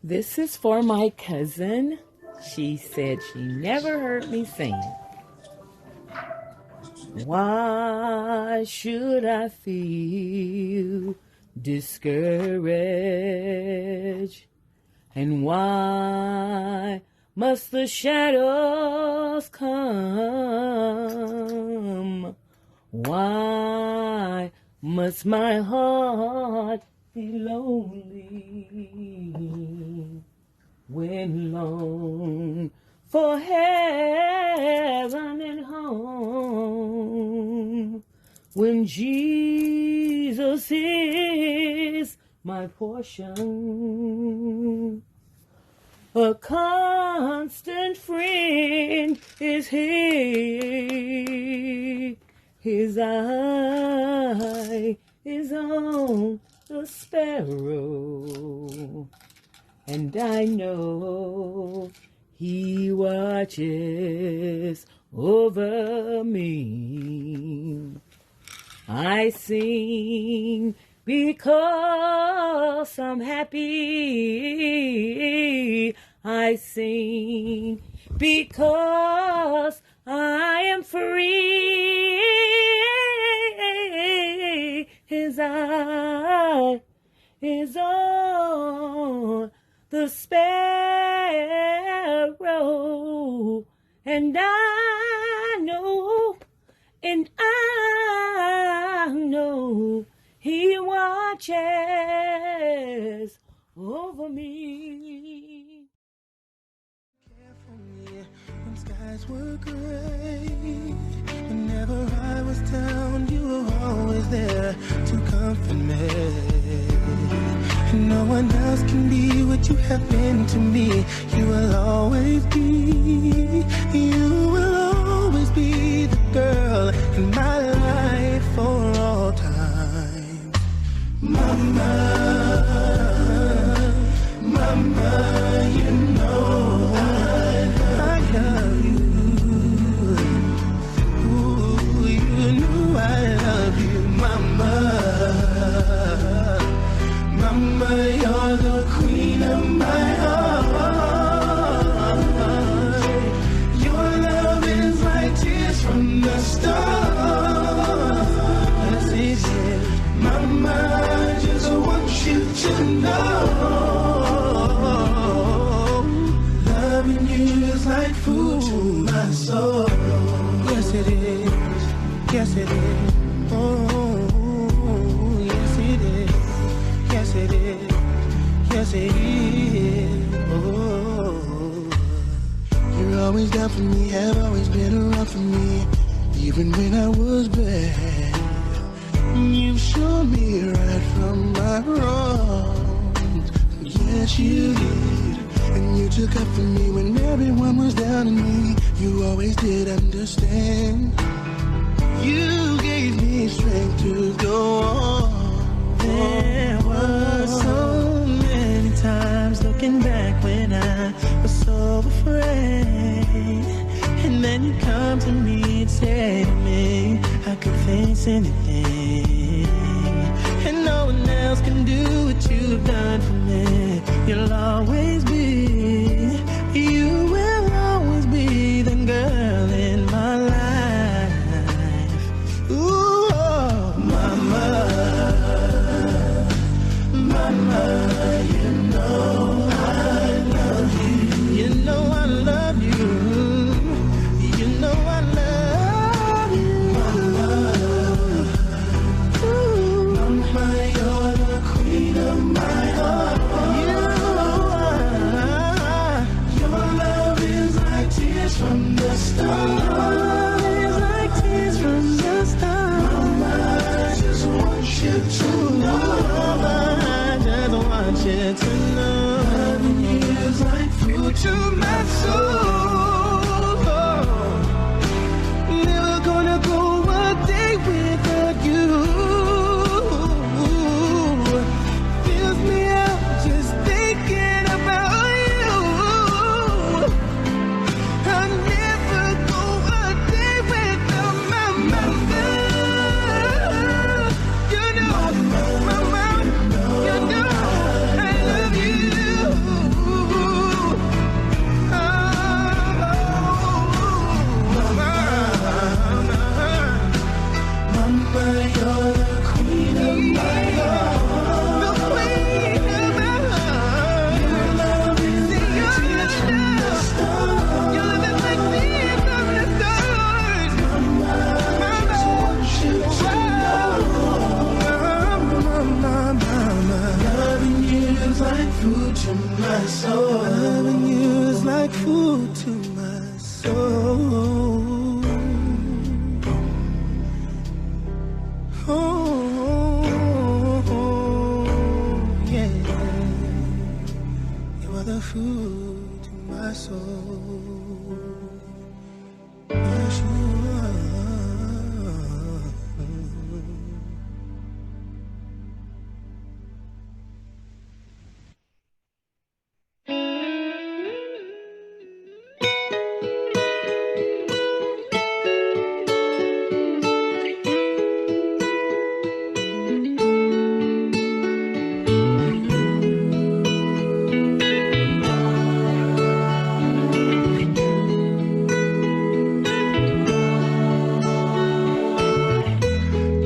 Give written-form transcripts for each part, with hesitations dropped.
This is for my cousin. She said she never heard me sing. Why should I feel discouraged? And why must the shadows come? Why must my heart be lonely when long for heaven and home? When Jesus is my portion, a constant friend is He. His eye is on the sparrow, and I know He watches over me. I sing because I'm happy. I sing because I am free. His eye is on the sparrow, and I know He watches over me. Care for me when skies were gray. Whenever I was down, you were always there to comfort me. And no one else can be what you have been to me. You will always be. You will always be the girl in my life for all time. Mama, Mama, you know I love you. Ooh, you know I love you, Mama. Mama, you're the queen of my heart. Your love is like tears from the stars. Yes, it is. Mama, I just want you to know, loving you is like food to my soul. Yes, it is. Yes, it is. Oh, yes, it is. Yes, it is. Yes, it is. Oh, you're always down for me, have always been around for me, even when I was bad. You've shown me right from my wrongs. Yes, you did. And you took up for me when everyone was down on me. You always did understand. You gave me strength to go on. There were so many times looking back when I was so afraid. And then you come to me and say to me, I could face anything. And no one else can do what you've done for me. You'll always be, you will always be the girl in my life. Ooh, oh, Mama, Mama, you know I love you. You know I love you. You know I love you. Mama, ooh, Mama, you're the queen of my heart. You are. like food to my soul. Loving you is like food to my soul. Oh, yeah. You are the food to my soul. Yes, you are.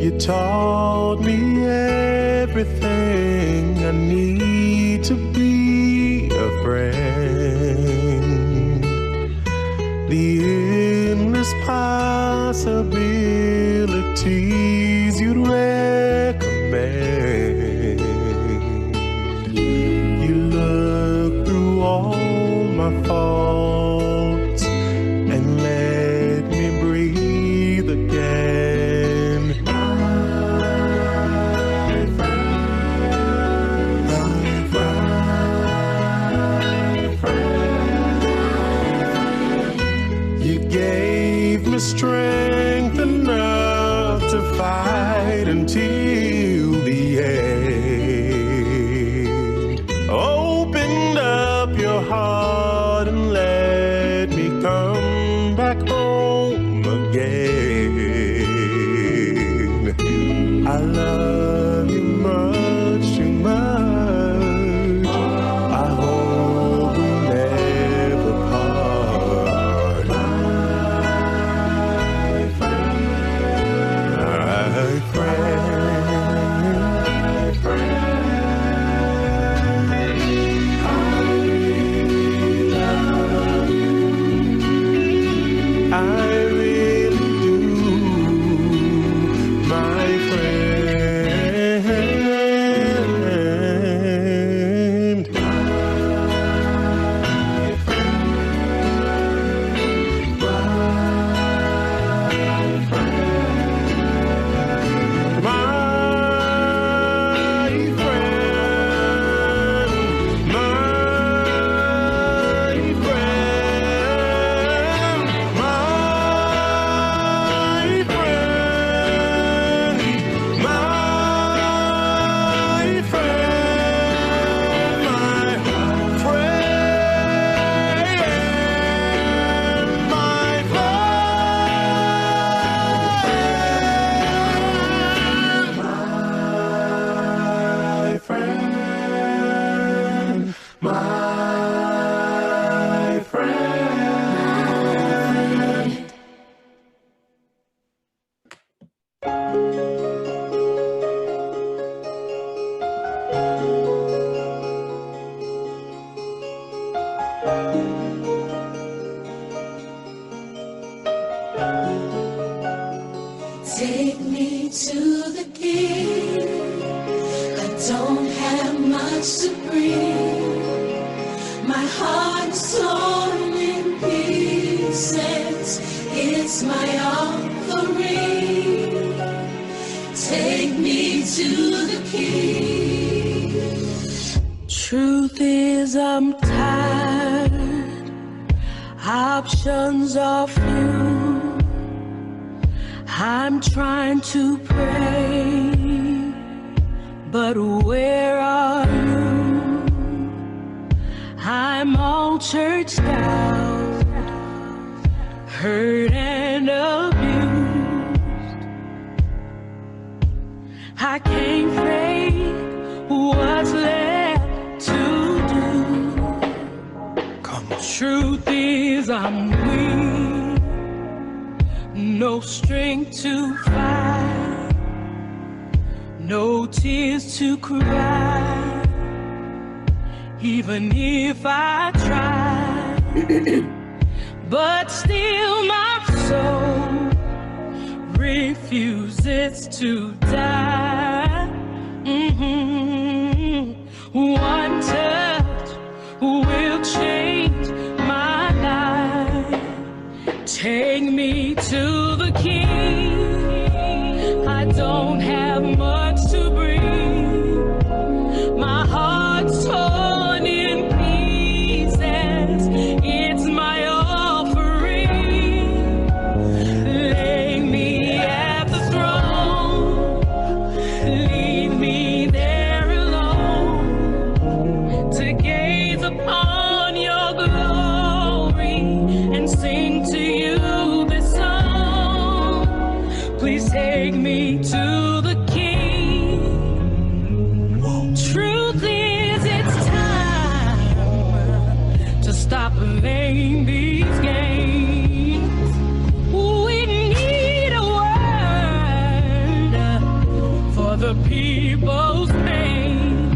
You taught me everything I need to be a friend. The endless possibilities you'd recommend. You look through all my faults and let me breathe again. You gave me strength enough to fight until the end. Opened up your heart and let me come back home again. I love you much too much. I hope we never part. I really do, my friend. Take me to the King. I don't have much to bring. My heart is torn in pieces. It's my offering. Take me to the King. Truth is, I'm tired. Options are few. I'm trying to pray, but where are you? I'm all churched out, hurt and abused. I can't fake what's left to do. Come on. Truth is, I'm weak. No strength to fight, no tears to cry, even if I try. But still my soul refuses to die. one touch will change my life. Take me to the King. I don't have much to bring. My heart's torn in pieces. It's my offering. Lay me at the throne. Leave me there alone to gaze upon your glory and sing to you this song. Please take me to the King. Truth is, it's time to stop playing these games. We need a word for the people's pain.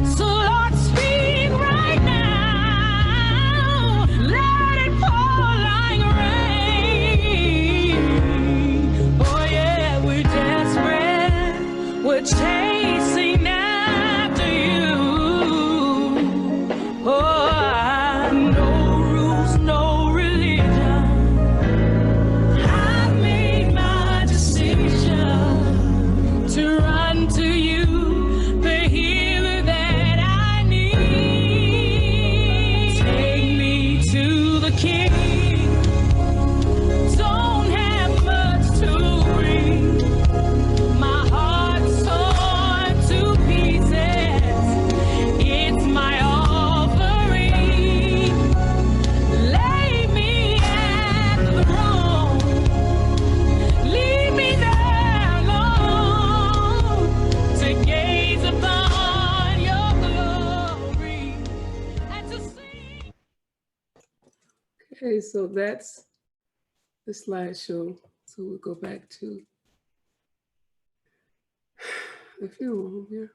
So Lord, speak right now. Let it fall like rain. Oh yeah, we're desperate. We're chasing after you. Oh, no rules, no religion. I've made my decision to run to you, the healer that I need. Take me to the King. Don't have much to bring. My heart's torn to pieces. It's my offering. Lay me at the throne. Leave me there alone to gaze upon your glory and to sing. Okay, so that's the slideshow. So we'll go back to the funeral home here.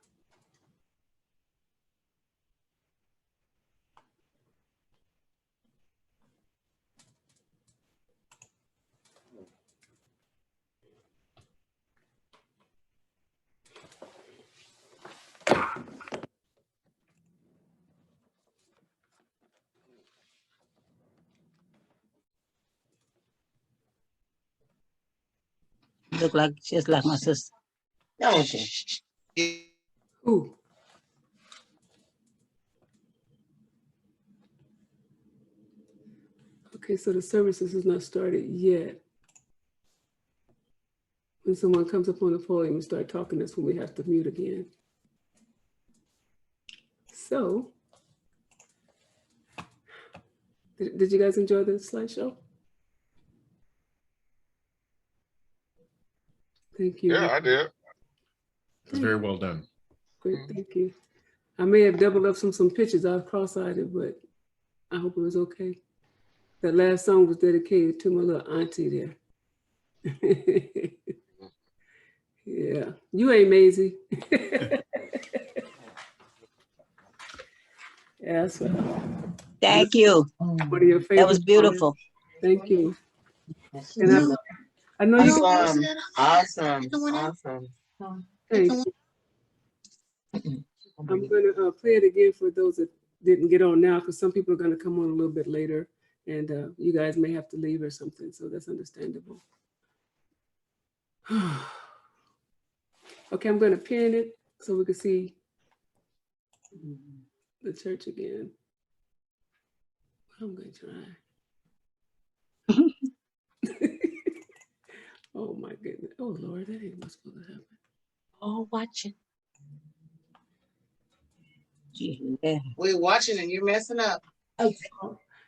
Look like just like my sister. Don't you? Ooh. Okay, so the services is not started yet. When someone comes up on the podium and start talking, that's when we have to mute again. So, did you guys enjoy the slideshow? Thank you. Yeah, I did. It's very well done. Great, thank you. I may have doubled up some pictures. I was cross-eyed, but I hope it was okay. That last song was dedicated to my little auntie there. Yeah, you ain't Maisie. Yeah, that's Thank you. one of your favorite. That was beautiful. Thank you. And I know you. Awesome. Thank you. I'm going to play it again for those that didn't get on now, because some people are going to come on a little bit later, and you guys may have to leave or something, so that's understandable. Okay, I'm going to pin it so we can see the church again. I'm going to try. Oh my goodness. Oh Lord, that ain't what's supposed to happen. Oh, watching. We're watching and you're messing up. Oh,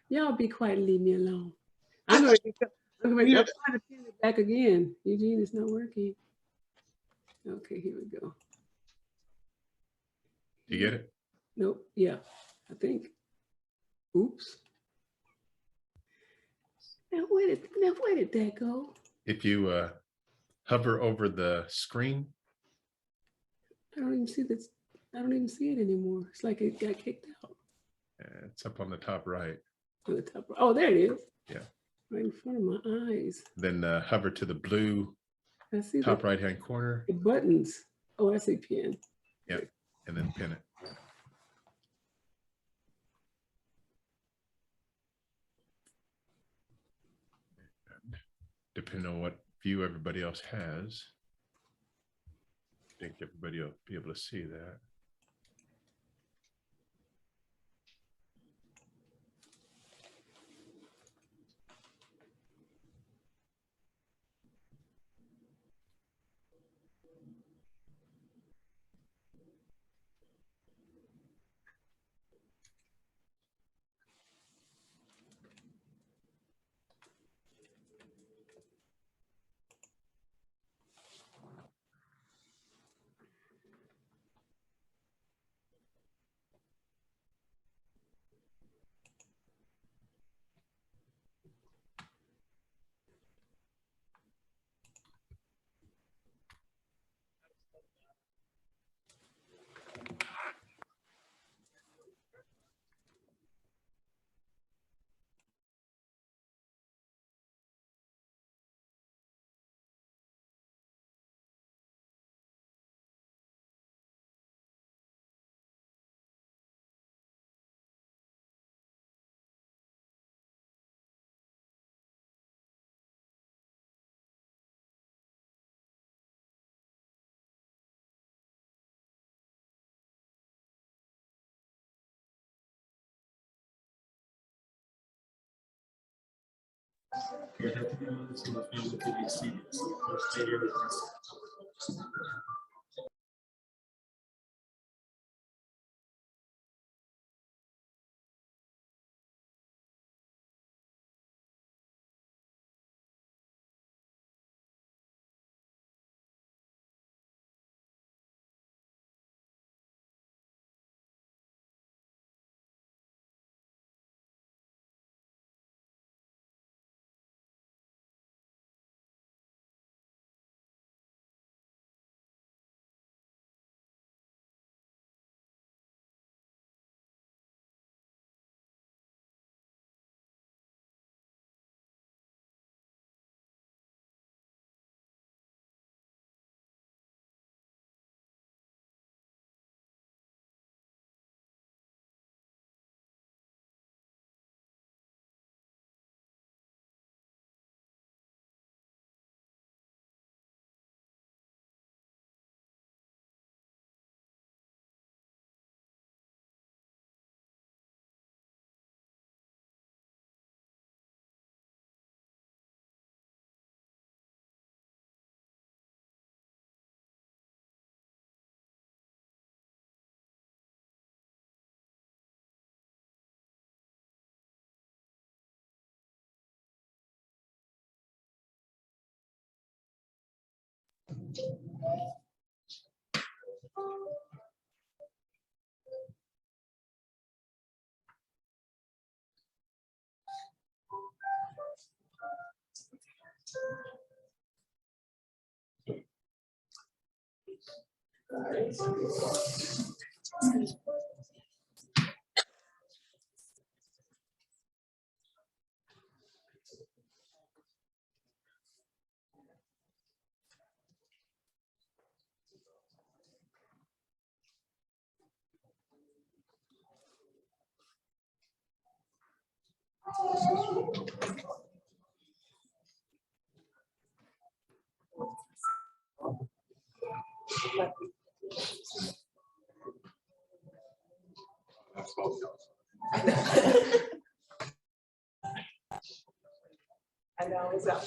y'all be quiet and leave me alone. I'm going to pin it back again. Eugene, it's not working. Okay, here we go. You get it? Nope. Yeah, I think. Oops. Now where did that go? If you hover over the screen. I don't even see this. I don't even see it anymore. It's like it got kicked out. It's up on the top right. On the top. Oh, there it is. Yeah. Right in front of my eyes. Then hover to the blue I see top right-hand corner. the buttons. Oh, I see pin. Yep. And then pin it. depending on what view everybody else has. I think everybody will be able to see that. I know it's out.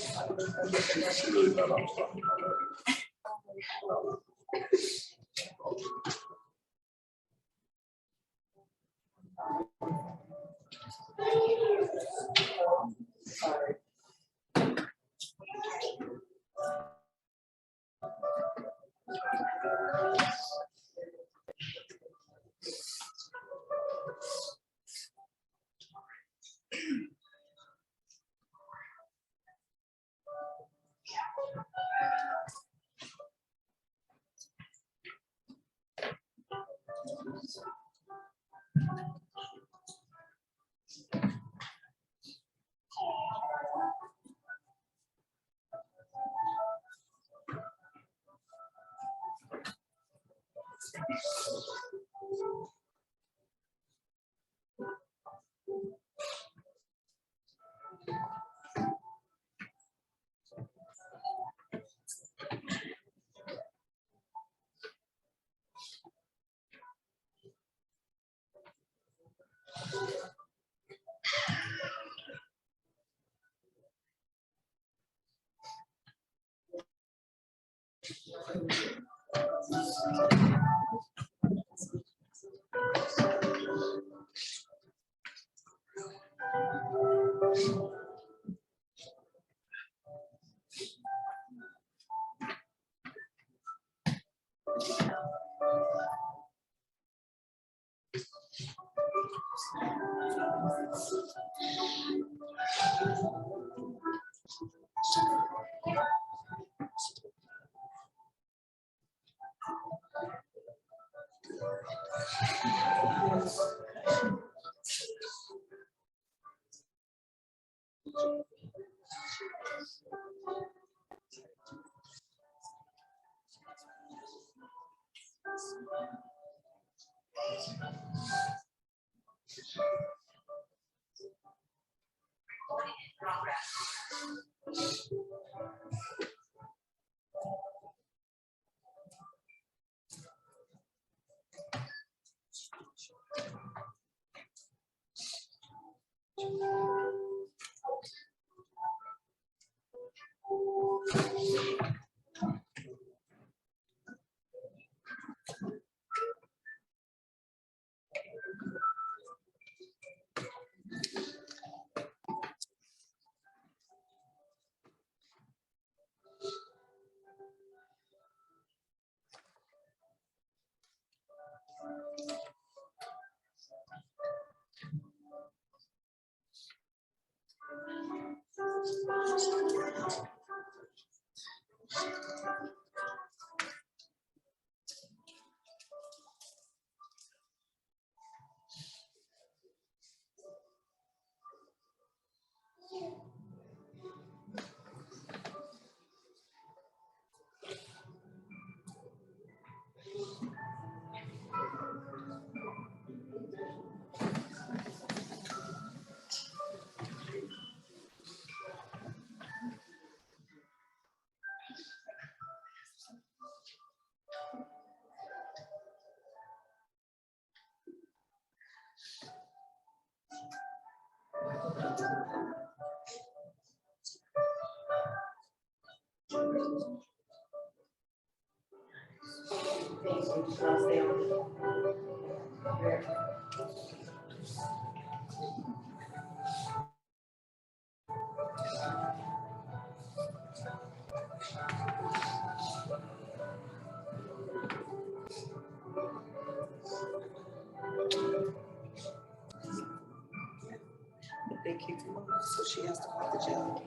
They kicked him off, so she has to call the jail.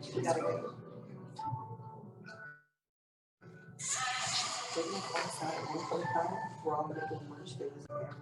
She gotta go. They didn't call us out at 1:45. We're all making lunch. They was there.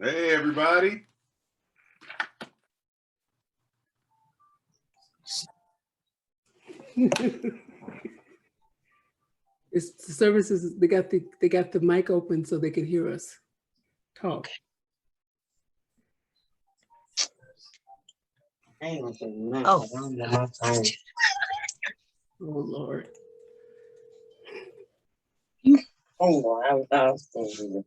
Hey, everybody. It's the services, they got the mic open so they can hear us talk. Oh, Oh, Lord. oh, I was thinking.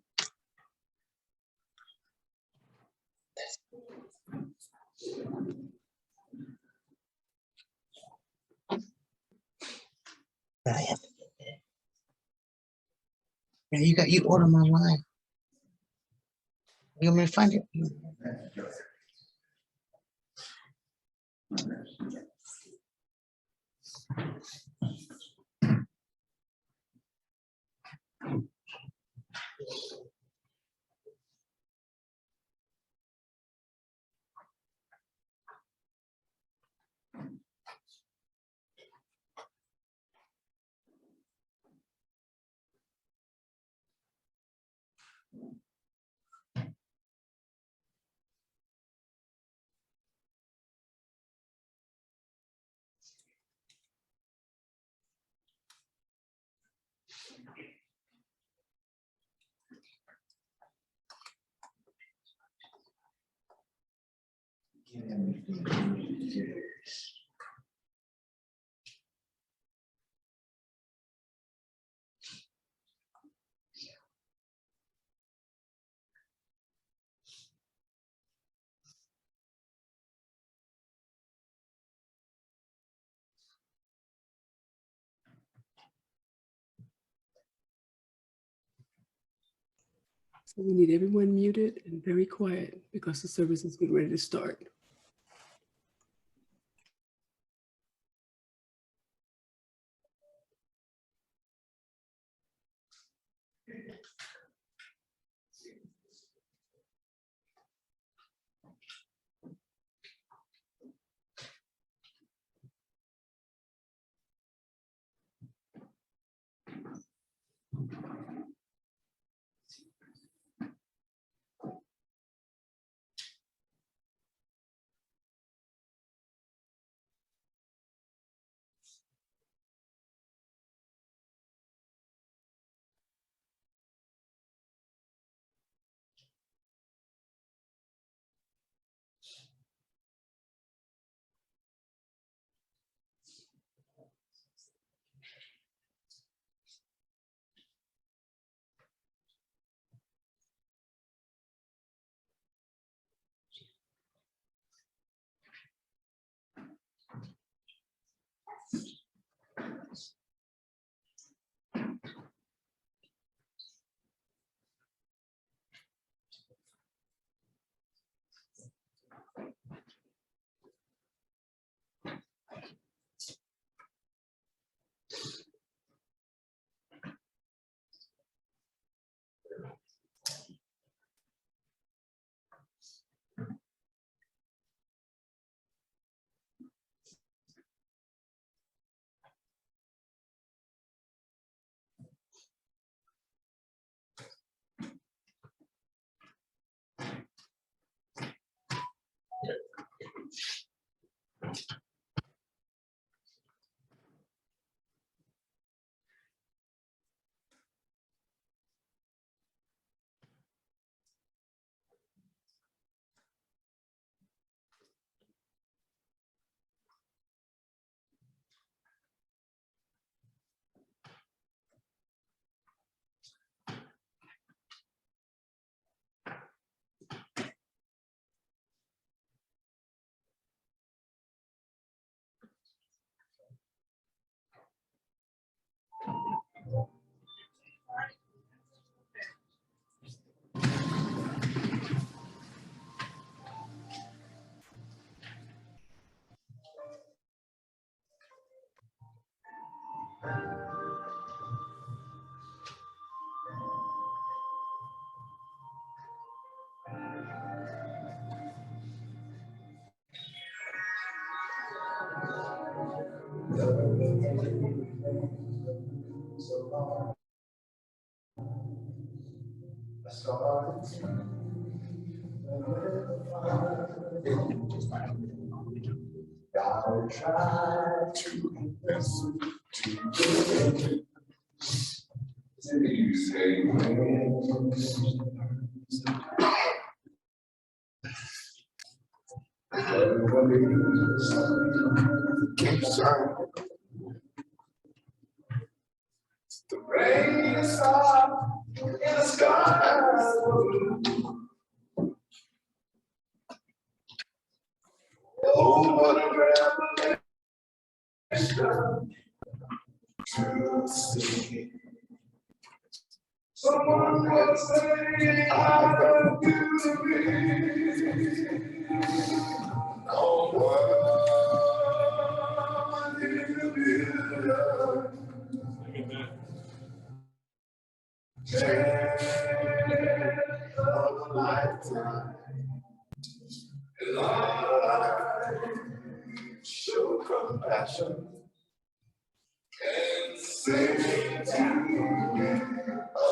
I have to get that. Yeah, you order them online. You want me to find it? So we need everyone muted and very quiet because the service is getting ready to start. God tried to listen to you say keep silent. The rain is soft in the sky. Oh, what a revelation to see. Someone was saying I love you to me. Oh, what did you do? Change of a lifetime. And I show compassion and say to me, a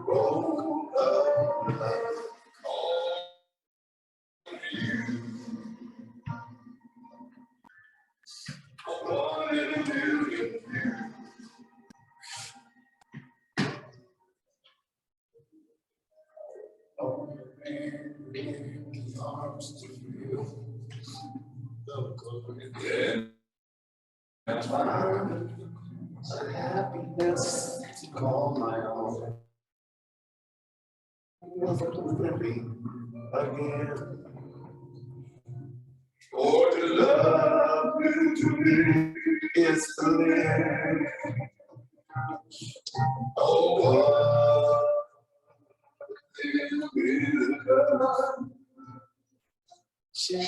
roll of love on you. I wanted to do it for you. Oh, in his arms to feel the glory. Then I find a happiness to call my own. Living again. For to love you to me is to live. Oh, what will come? Chance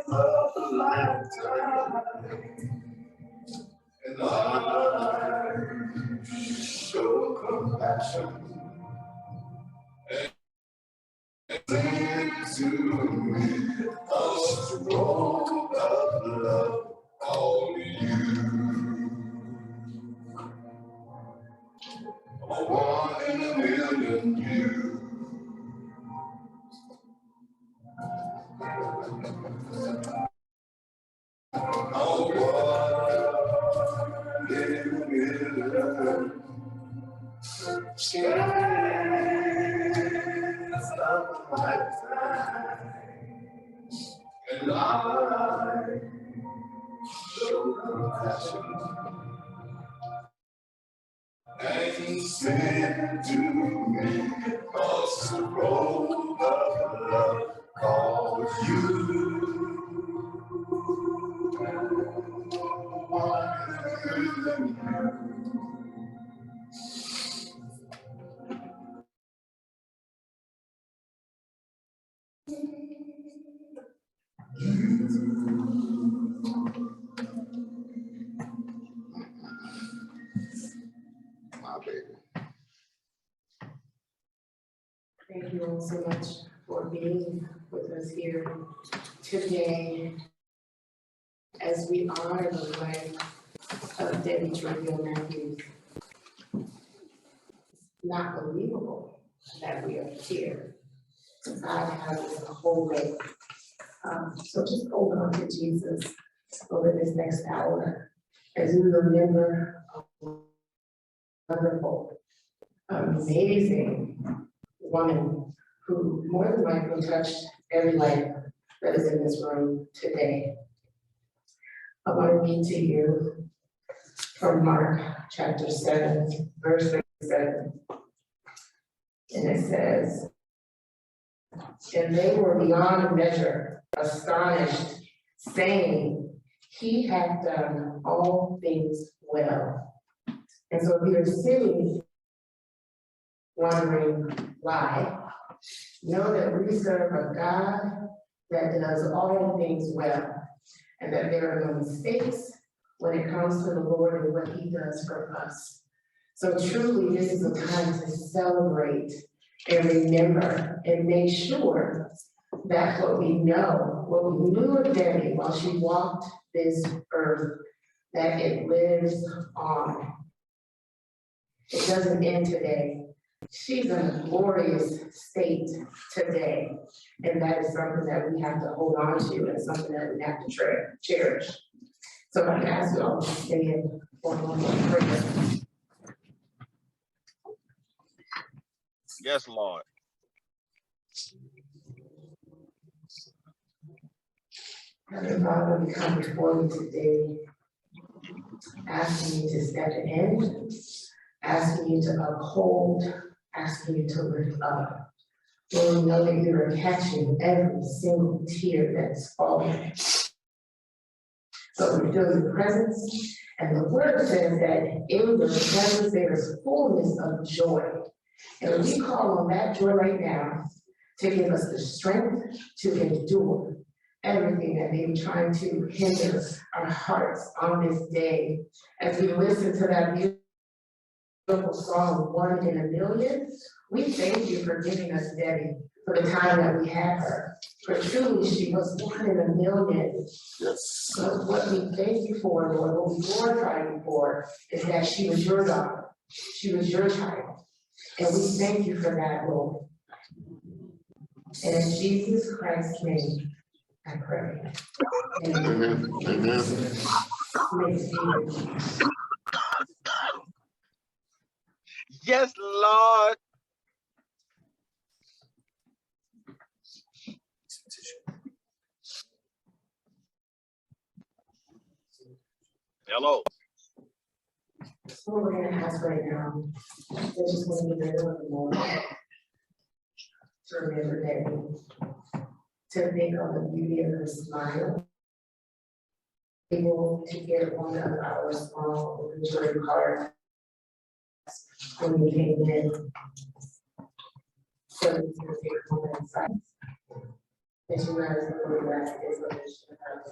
of a lifetime. And I show compassion and sing to me a stroke of love on you. A 1 in a million you. Oh, what in a million. Chance of a lifetime, and I show compassion and send to me a scroll of love called you. My baby. Thank you all so much for being with us here today as we honor the life of Debbie Treville Matthews. It's not believable that we are here. God has us a whole way. So just hold on to Jesus over this next hour as we remember a wonderful, amazing woman who more than likely touched every life that is in this room today. I want to read to you from Mark chapter 7, verse 37. And it says, and they were beyond measure astonished, saying, he hath done all things well. And so if you're sitting wondering why, know that we serve a God that does all things well, and that there are no mistakes when it comes to the Lord and what he does for us. So truly, this is a time to celebrate and remember and make sure that what we know, what we knew of Debbie while she walked this earth, that it lives on. It doesn't end today. she's in a glorious state today. And that is something that we have to hold on to and something that we have to cherish. So I ask you all to stay in for a moment of prayer. Yes, Lord. Heavenly Father, we come before you today, asking you to step in, asking you to uphold, asking you to lift up. Lord, we know that you are catching every single tear that's falling. So we feel your presence, and the word says that in your presence there is fullness of joy. And we call on that joy right now to give us the strength to endure everything that may be trying to hinder our hearts on this day. As we listen to that beautiful song, One in a Million, we thank you for giving us Debbie for the time that we had her. For truly, she was 1 in a million. Yes. So what we thank you for, Lord, what we glorify you for, is that she was your daughter. She was your child. And we thank you for that, Lord. And in Jesus Christ's name, I pray. Amen. Amen. Yes, Lord. Hello. So we're gonna ask right now, they're just gonna be there a little more. To remember that, to think of the beauty of her smile. Able to get one of our small obituary cards when we came in. So it's gonna take a moment of silence. As you guys know, the last is what we should have.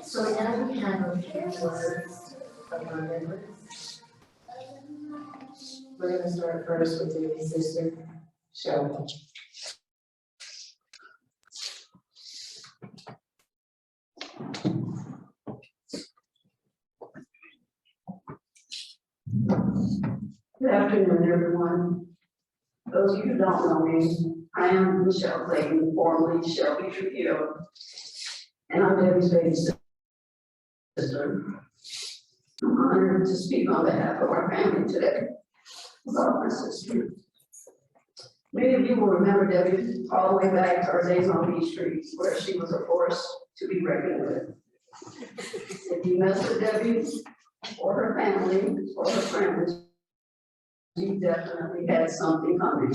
So now we have a few words of remembrance. We're gonna start first with your sister, Shelby. Good afternoon, everyone. Those of you who don't know me, I am Michelle Clayton, formerly Shelby Trujillo, and I'm Debbie's baby sister. I'm honored to speak on behalf of our family today about my sister. Many of you will remember Debbie all the way back to her days on Beach Street, where she was a force to be reckoned with. If you mess with Debbie or her family or her friends, you definitely had something coming.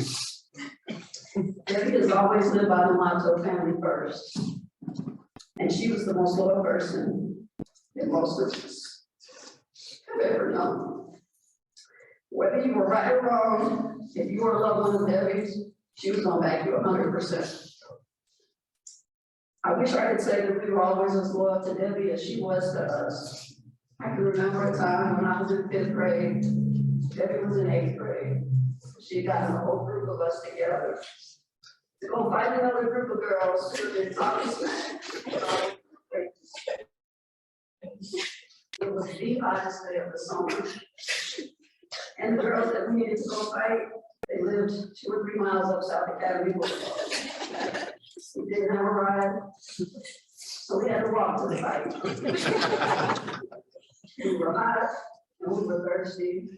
Debbie has always lived by the motto, family first. And she was the most loyal person that most of us have ever known. Whether you were right or wrong, if you were a loved one of Debbie's, she was gonna back you 100%. I wish I could say that we were always as loyal to Debbie as she was to us. I can remember a time when I was in 5th grade, Debbie was in 8th grade. She got a whole group of us together to go find another group of girls who had been taught to smack. It was the hottest day of the summer. And the girls that we needed to go fight, they lived 2 or 3 miles up South Academy Boulevard. We didn't have a ride, so we had to walk to the fight. We were hot and we were thirsty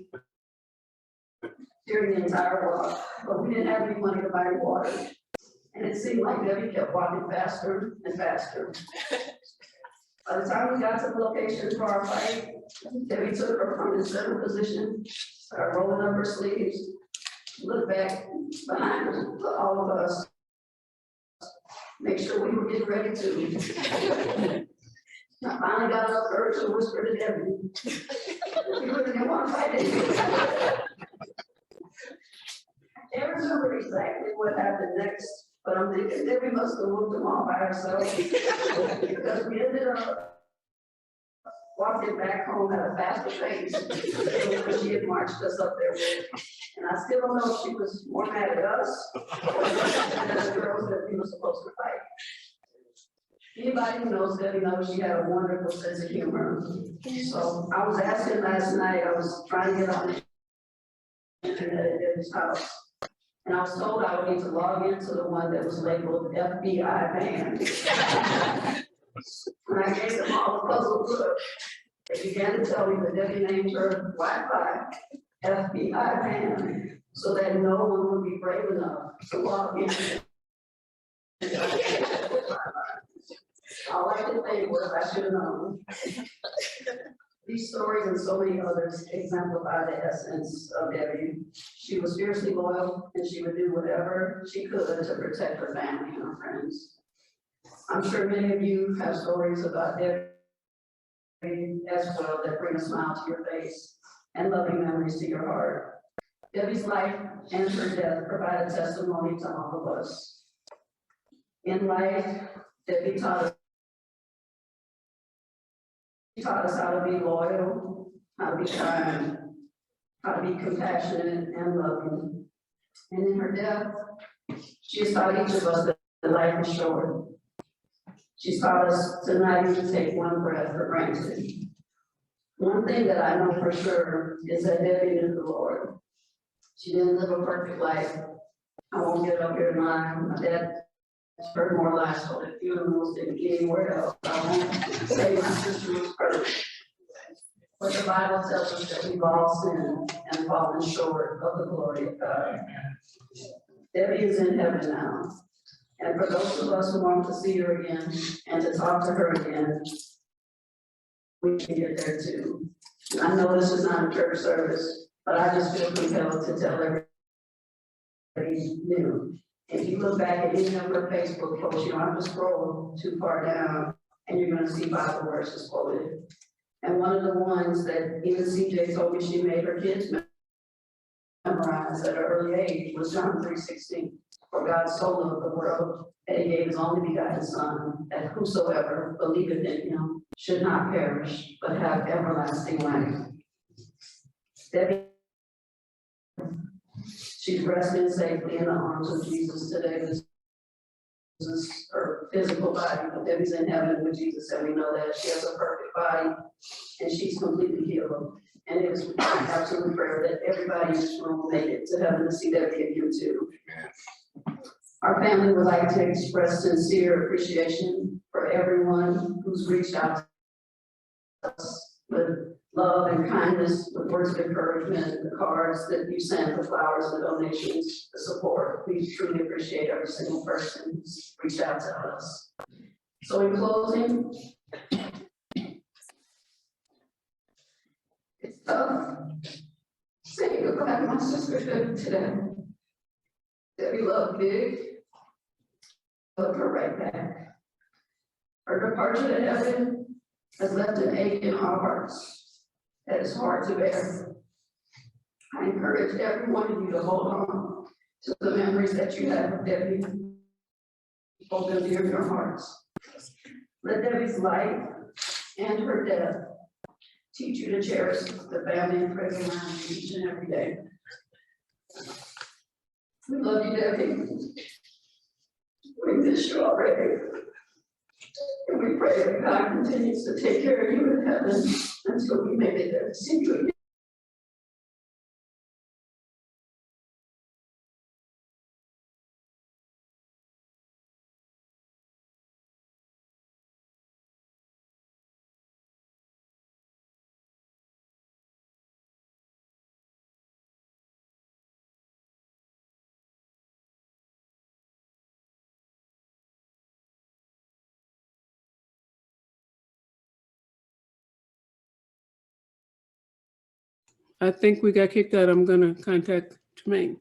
during the entire walk, but we didn't have any money to buy water. And it seemed like Debbie kept walking faster and faster. By the time we got to the location for our fight, Debbie took her from the center position, started rolling up her sleeves, looked back behind her, to all of us, make sure we were getting ready to. I finally got enough courage to whisper to Debbie, "We really didn't want to fight anymore." I can't remember exactly what happened next, but I'm thinking Debbie must have whooped them all by herself, because we ended up walking back home at a faster pace than she had marched us up there with. And I still don't know if she was more mad at us than the girls that we were supposed to fight. Anybody who knows Debbie knows she had a wonderful sense of humor. So I was asking last night, I was trying to get on the internet at Debbie's house. And I was told I would need to log into the one that was labeled FBI banned. When I gave them all a puzzle look, they began to tell me that Debbie named her Wi-Fi FBI banned, so that no one would be brave enough to log in. All I could think was I should have known. These stories and so many others exemplify the essence of Debbie. She was fiercely loyal, and she would do whatever she could to protect her family and her friends. I'm sure many of you have stories about Debbie as well that bring a smile to your face and loving memories to your heart. Debbie's life and her death provide a testimony to all of us. In life, Debbie taught us how to be loyal, how to be kind, how to be compassionate and loving. And in her death, she has taught each of us that life is short. She's taught us to not even take one breath for granted. One thing that I know for sure is that Debbie knew the Lord. She didn't live a perfect life. I won't get up here and lie. My dad heard more lies told at funerals than anywhere else. I won't say my sister was perfect. But the Bible tells us that we've all sinned and fallen short of the glory of God. Debbie is in heaven now. And for those of us who want to see her again and to talk to her again, we can get there too. And I know this is not a church service, but I just feel compelled to tell everybody new. If you look back at any of her Facebook posts, you don't have to scroll too far down, and you're going to see Bible verses quoted. And one of the ones that even CJ told me she made her kids memorize at an early age was John 3:16. For God so loved the world that he gave his only begotten Son, that whosoever believeth in him should not perish, but have everlasting life. Debbie, she's resting safely in the arms of Jesus today. This is her physical body, but Debbie's in heaven with Jesus, and we know that she has a perfect body, and she's completely healed. And it is my absolute prayer that everybody in this room will make it to heaven to see Debbie again too. Our family would like to express sincere appreciation for everyone who's reached out to us with love and kindness, with words of encouragement, the cards that you sent, the flowers, the donations, the support. We truly appreciate every single person who's reached out to us. So in closing, it's tough saying goodbye to my sister today. Debbie loved big, loved her right back. Her departure to heaven has left an ache in our hearts that is hard to bear. I encourage every one of you to hold on to the memories that you have of Debbie. Hold them dear in your hearts. Let Debbie's life and her death teach you to cherish the family and friends around you each and every day. We love you, Debbie. We miss you already. And we pray that God continues to take care of you in heaven until we may be there to see you again. I think we got kicked out. I'm gonna contact Jermaine.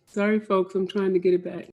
Sorry, folks, I'm trying to get it back.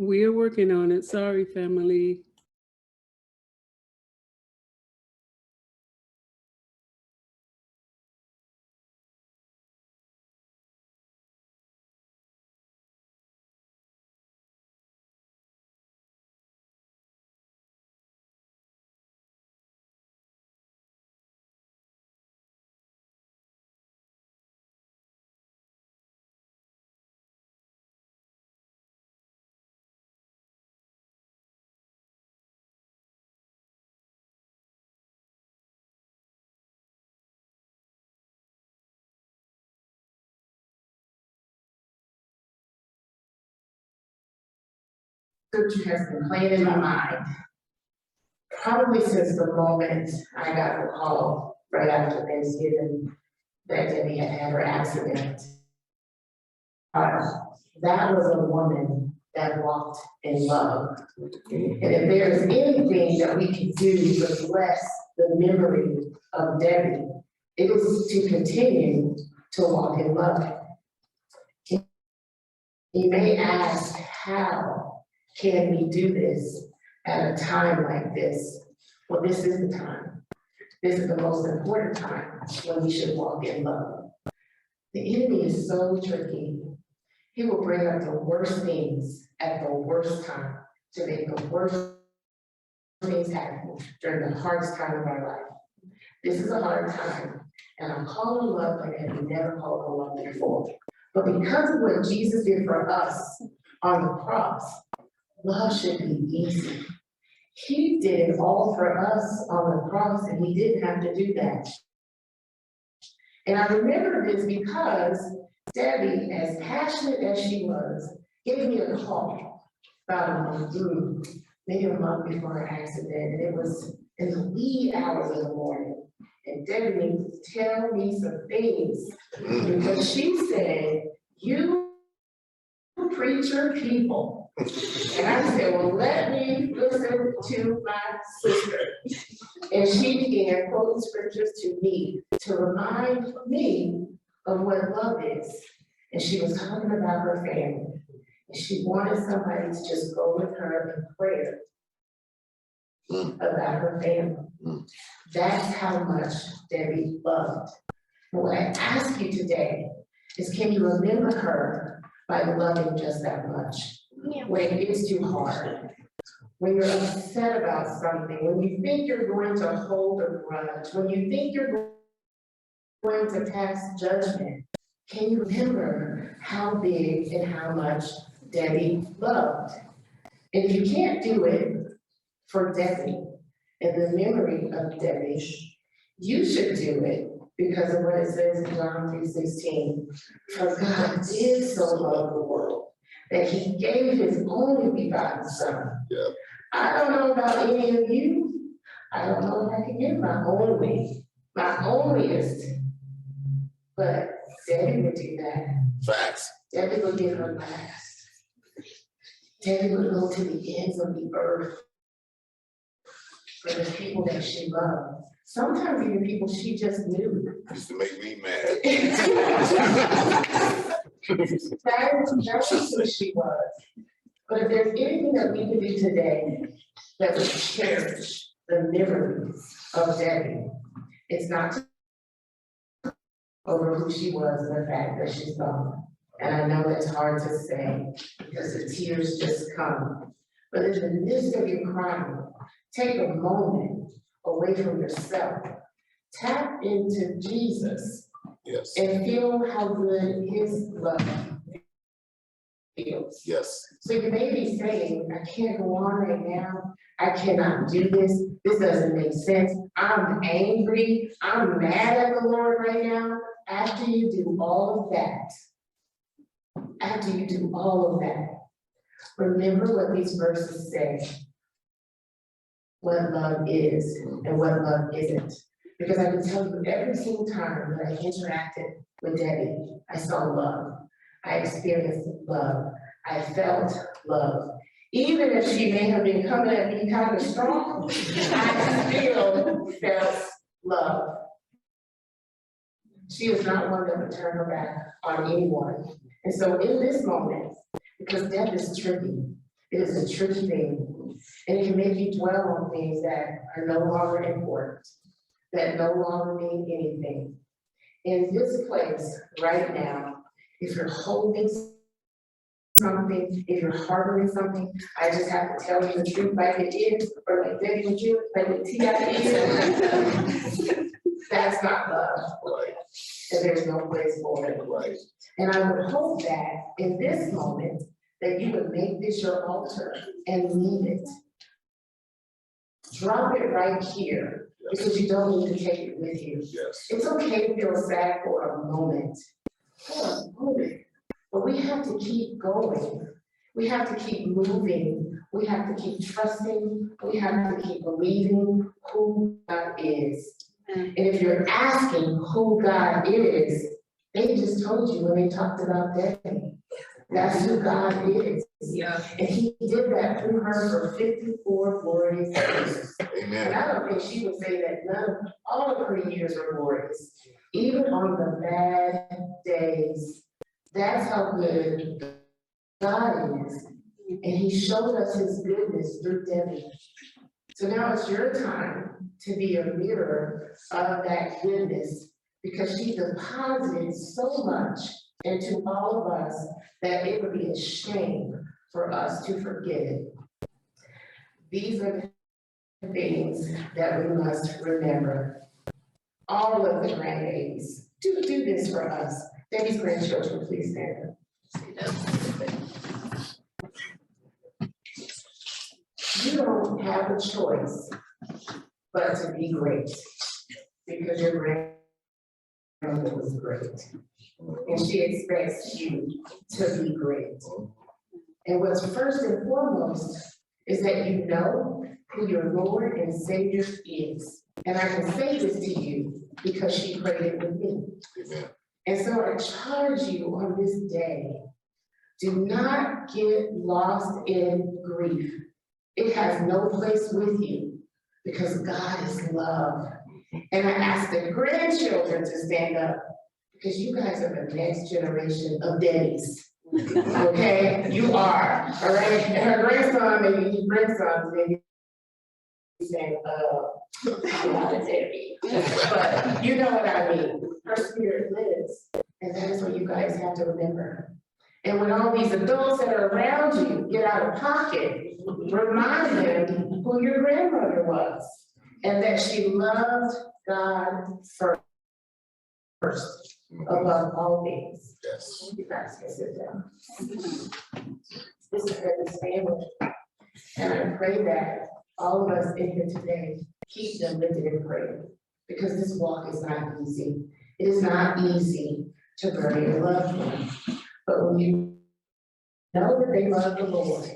We're working on it. Sorry, family. Scripture has been playing in my mind, probably since the moment I got the call right after Thanksgiving that Debbie had her accident. That was a woman that walked in love. And if there's anything that we can do to bless the memory of Debbie, it is to continue to walk in love. You may ask, how can we do this at a time like this? Well, this is the time. This is the most important time when we should walk in love. The enemy is so tricky. He will bring up the worst things at the worst time to make the worst things happen during the hardest time of our life. This is a hard time, and I'm calling love like I've never called on love before. But because of what Jesus did for us on the cross, love should be easy. He did it all for us on the cross, and he didn't have to do that. And I remember this because Debbie, as passionate as she was, gave me a call about a month, maybe a month before her accident, and it was in the wee hours of the morning. And Debbie needed to tell me some things, because she said, "You preacher people." And I said, "Well, let me listen to my sister." And she began quoting scriptures to me to remind me of what love is. And she was talking about her family. And she wanted somebody to just go with her in prayer about her family. That's how much Debbie loved. And what I ask you today is, can you remember her by loving just that much? When it gets too hard, when you're upset about something, when you think you're going to hold a grudge, when you think you're going to pass judgment, can you remember how big and how much Debbie loved? And if you can't do it for Debbie and the memory of Debbie, you should do it because of what it says in John 3:16. For God did so love the world that he gave his only begotten son. Yeah. I don't know about any of you. I don't know if I can give my onlyest, but Debbie would do that. Facts. Debbie would give her last. Debbie would go to the ends of the earth for the people that she loved. Sometimes even people she just knew. Used to make me mad. That's who she was. But if there's anything that we can do today that would cherish the memories of Debbie, it's not over who she was and the fact that she's gone. And I know it's hard to say because the tears just come. But in the midst of your crying, take a moment away from yourself. Tap into Jesus. Yes. And feel how good his love feels. Yes. So you may be saying, I can't go on right now. I cannot do this. This doesn't make sense. I'm angry. I'm mad at the Lord right now. After you do all of that, remember what these verses say. What love is and what love isn't. Because I can tell you every single time that I interacted with Debbie, I saw love. I experienced love. I felt love. Even if she may have been coming at me kind of strong, I still felt love. She is not one that would turn her back on anyone. And so in this moment, because death is tricky, It is a tricky thing. And it can make you dwell on things that are no longer important, that no longer mean anything. In this place right now, if you're holding something, if you're harboring something, I just have to tell you the truth like it is, or like Betty would do, like what T.I. is. That's not love. And there's no place for it. And I would hope that in this moment, that you would make this your altar and leave it. Drop it right here, because you don't need to take it with you. It's okay to feel sad for a moment, but we have to keep going. We have to keep moving. We have to keep trusting. We have to keep believing who God is. And if you're asking who God is, they just told you when they talked about Debbie. That's who God is. Yeah. And he did that through her for 54 glorious years. Amen. And I don't think she would say that all of her years were glorious. Even on the bad days, that's how good God is. And he showed us his goodness through Debbie. So now it's your time to be a mirror of that goodness, because she deposited so much into all of us that it would be a shame for us to forget it. These are the things that we must remember. All of the grandbabies, do this for us. Debbie's grandchildren, please stand up. You don't have a choice but to be great, because your grandmother was great. And she expects you to be great. And what's first and foremost is that you know who your Lord and Savior is. And I can say this to you because she prayed it with me. Amen. And so I charge you on this day, do not get lost in grief. It has no place with you, because God is love. And I ask the grandchildren to stand up, because you guys are the next generation of daddies. Okay? You are. All right? And her grandson, maybe his grandson, maybe saying, I'm not a daddy. But you know what I mean. Her spirit lives. And that is what you guys have to remember. And when all these adults that are around you get out of pocket, remind them who your grandmother was, and that she loved God first, above all things. Yes. You guys can sit down. This is Heaven's family. And I pray that all of us in here today keep them lifted in prayer, because this walk is not easy. It is not easy to bury your loved one. But when you know that they love the Lord,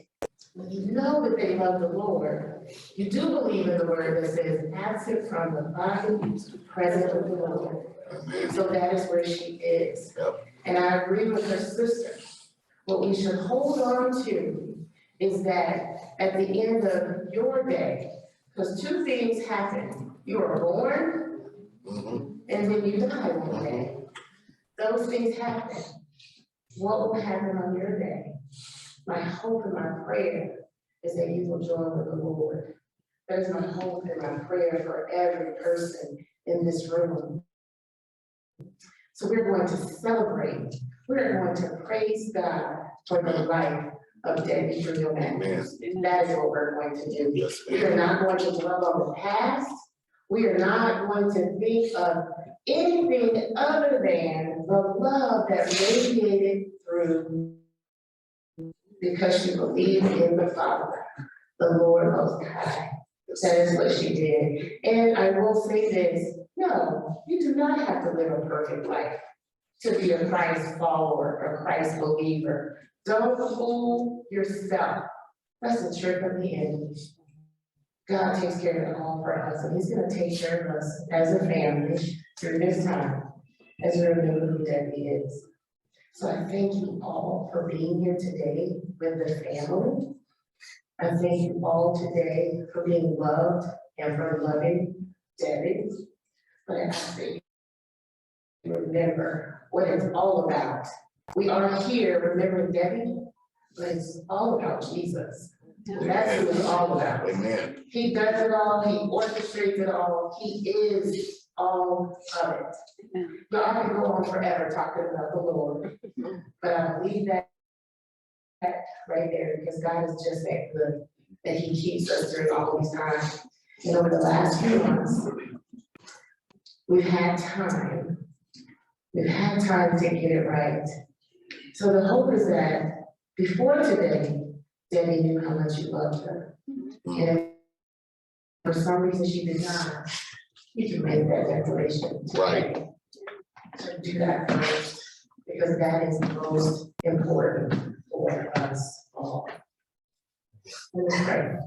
when you know that they love the Lord, you do believe in the word that says, absent from the body, present with the Lord. So that is where she is. And I agree with her sister. What we should hold on to is that at the end of your day, because two things happen. You are born, and then you die one day. Those things happen. What will happen on your day? My hope and my prayer is that you will join with the Lord. That is my hope and my prayer for every person in this room. So we're going to celebrate. We're going to praise God for the life of Debbie Trio Matthews. That is what we're going to do. Yes, we are not going to dwell on the past. We are not going to think of anything other than the love that radiated through, because she believed in the Father, the Lord Most High. That is what she did. And I will say this, no, you do not have to live a perfect life to be a Christ follower or Christ believer. Don't fool yourself. That's a trick of the enemy. God takes care of it all for us, and he's going to take care of us as a family through this time, as we remember who Debbie is. So I thank you all for being here today with the family. I thank you all today for being loved and for loving Debbie. But I ask that you remember what it's all about. We are here remembering Debbie, but it's all about Jesus. That's what it's all about. Amen. He does it all, he orchestrates it all, he is all of it. But I could go on forever talking about the Lord, but I believe that right there, because God is just that good, that he keeps us during all these times. And over the last few months, we've had time to get it right. So the hope is that before today, Debbie knew how much you loved her. And if for some reason she did not, you can make that declaration today. So do that first, because that is most important for us all. Let's pray.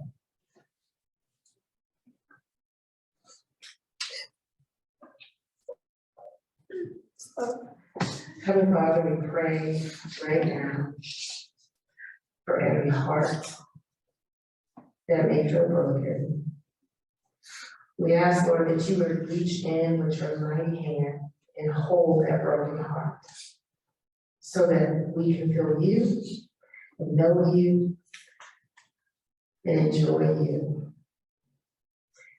Heavenly Father, we pray right now for every heart that may feel broken. We ask, Lord, that you would reach in with your mighty hand and hold that broken heart so that we can feel you and know you and enjoy you.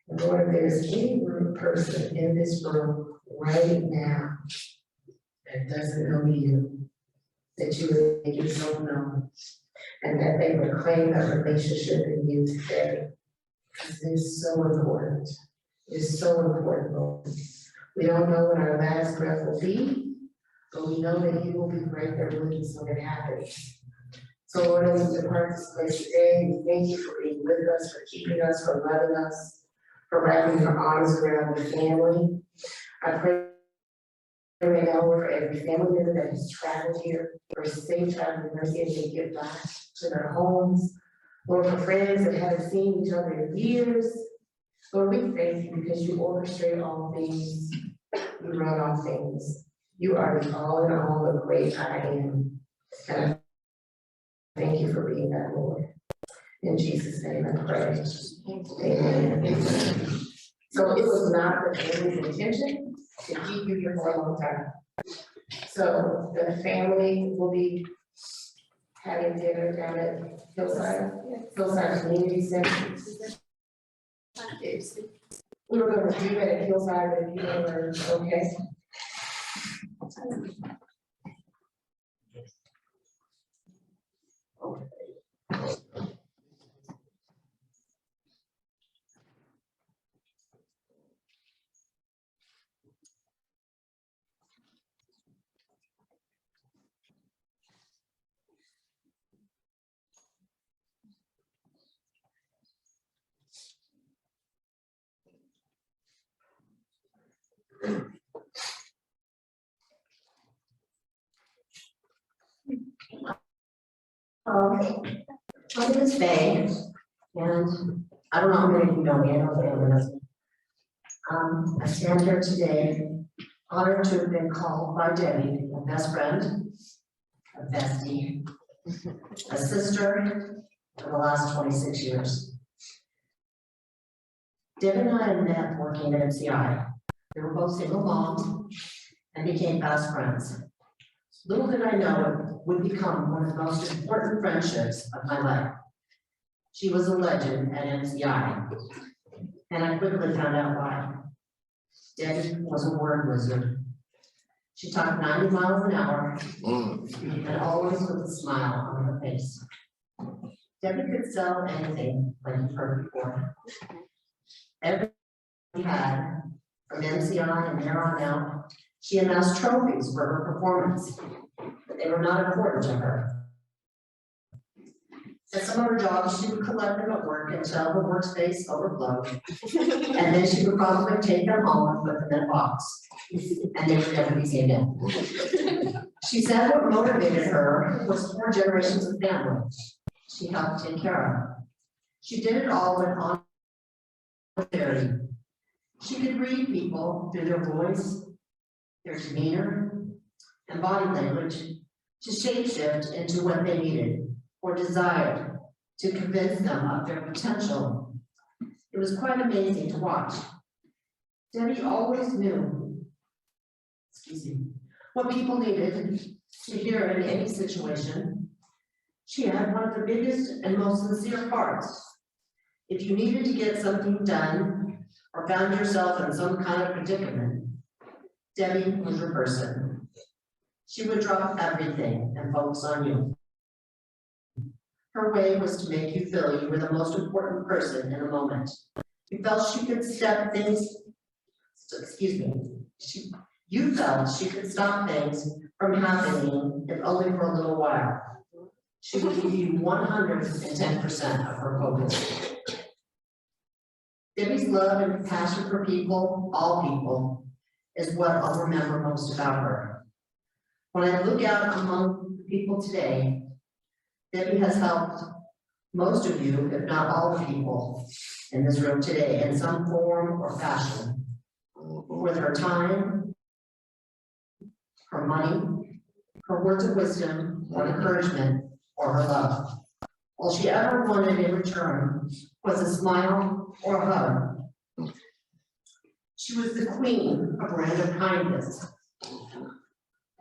And Lord, if there's any person in this room right now that doesn't know you, that you would make yourself known, and that they would claim that relationship in you today. Because it is so important. It's so important, Lord. We don't know when our last breath will be, but we know that you will be right there with us when it happens. So Lord, as we depart this place today, we thank you for being with us, for keeping us, for loving us, for wrapping your arms around the family. I pray right now for every family member that has traveled here, for safe travel and mercy as they get back to their homes. Lord, for friends that haven't seen each other in years. Lord, we thank you because you orchestrate all things, you run all things. You are the all in all, the great I am. And I thank you for being that, Lord. In Jesus' name I pray. Amen. So it was not the family's intention to keep you here for a long time. So the family will be having dinner down at Hillside Community Center. We were gonna do that at Hillside, but if you were okay. My name is Faye, and I don't know how many of you know me, I know the husband. I stand here today honored to have been called by Debbie a best friend, a bestie, a sister for the last 26 years. Debbie and I had met working at MCI. We were both single moms and became fast friends. Little did I know it would become one of the most important friendships of my life. She was a legend at MCI, and I quickly found out why. Debbie was a word wizard. She talked 90 miles an hour, and always with a smile on her face. Debbie could sell anything, like you've heard before. Everything she had, from MCI and there on out, she amassed trophies for her performance, but they were not important to her. At some of her jobs, she would collect them at work until her workspace overflowed, and then she would probably take them home and put them in a box, and they would never be seen again. She said what motivated her was 4 generations of family she helped take care of. She did it all with clarity. She could read people through their voice, their demeanor, and body language to shapeshift into what they needed or desired to convince them of their potential. It was quite amazing to watch. Debbie always knew, what people needed to hear in any situation. She had one of the biggest and most sincere hearts. If you needed to get something done or found yourself in some kind of predicament, Debbie was your person. She would drop everything and focus on you. Her way was to make you feel you were the most important person in the moment. You felt she could stop things, you felt she could stop things from happening if only for a little while. She would give you 110% of her focus. Debbie's love and passion for people, all people, is what I'll remember most about her. When I look out among people today, Debbie has helped most of you, if not all the people in this room today, in some form or fashion, with her time, her money, her words of wisdom or encouragement, or her love. All she ever wanted in return was a smile or a hug. She was the queen of random kindness.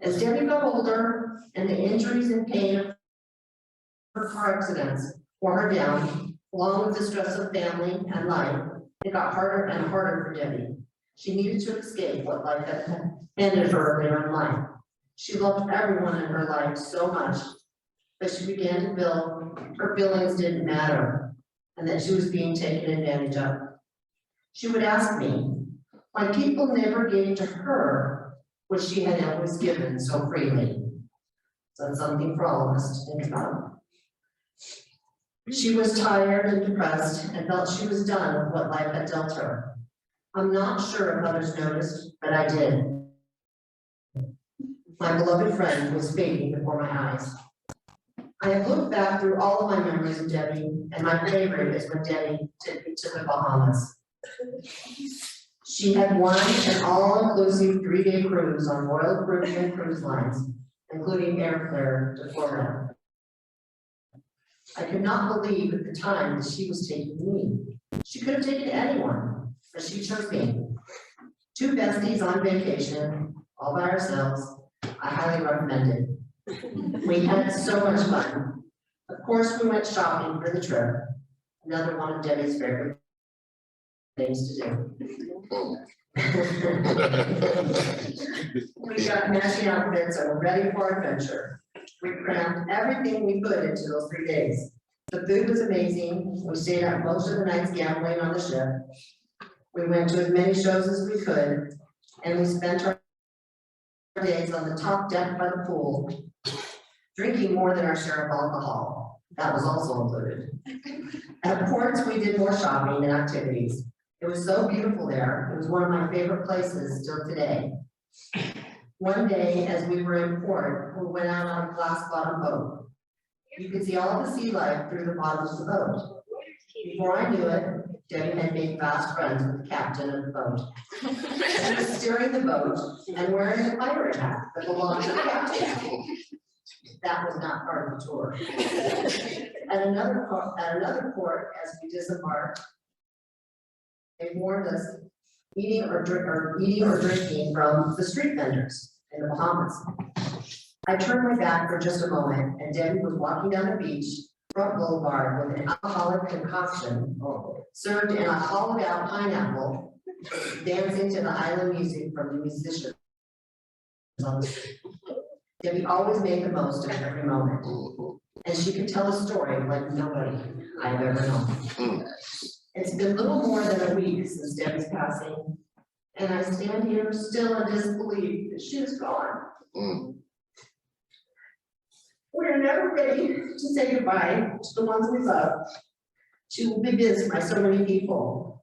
As Debbie got older and the injuries and pain of her car accidents wore her down, along with the stress of family and life, it got harder and harder for Debbie. She needed to escape what life had handed her later in life. She loved everyone in her life so much, but she began to feel her feelings didn't matter and that she was being taken advantage of. She would ask me why people never gave to her what she had always given so freely. So that's something for all of us to think about. She was tired and depressed and felt she was done with what life had dealt her. I'm not sure if others noticed, but I did. My beloved friend was fading before my eyes. I have looked back through all of my memories of Debbie, and my favorite is when Debbie took me to the Bahamas. She had won an all-inclusive 3-day cruise on Royal Caribbean Cruise Lines, including airfare to Florida. I could not believe at the time that she was taking me. She could have taken anyone, but she chose me. 2 besties on vacation, all by ourselves. I highly recommend it. We had so much fun. Of course, we went shopping for the trip. Another one of Debbie's favorite things to do. We got matching outfits and were ready for adventure. We crammed everything we could into those 3 days. The food was amazing. We stayed up most of the nights gambling on the ship. We went to as many shows as we could, and we spent our days on the top deck by the pool, drinking more than our share of alcohol. That was also included. At ports, we did more shopping and activities. It was so beautiful there. It was one of my favorite places still today. One day, as we were in port, we went out on a glass bottom boat. You could see all the sea life through the bottom of the boat. Before I knew it, Debbie had made fast friends with the captain of the boat. She was steering the boat and wearing a pirate hat that belonged to the captain. That was not part of the tour. At another port, as we disembarked, they warned us eating or drinking from the street vendors in the Bahamas. I turned my back for just a moment, and Debbie was walking down the beach front boulevard with an alcoholic concoction served in a hollowed out pineapple, dancing to the island music from the musicians on the street. Debbie always made the most of every moment, and she could tell a story like nobody I've ever known. It's been little more than a week since Debbie's passing, and I stand here still in disbelief that she is gone. We're never ready to say goodbye to the ones we love. She will be missed by so many people.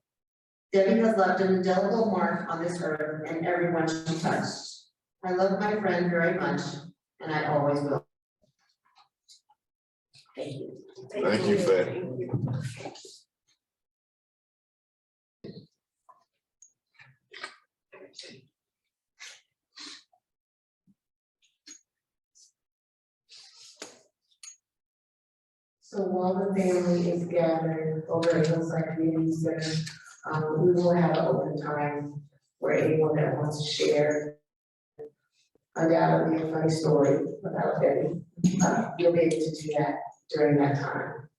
Debbie has left an indelible mark on this earth and everyone she touched. I love my friend very much, and I always will. Thank you. Thank you, Faye. So while the family is gathered over at Hillside Community Center, we will have an open time where anyone that wants to share undoubtedly a funny story about Debbie, you'll be able to do that. during that time.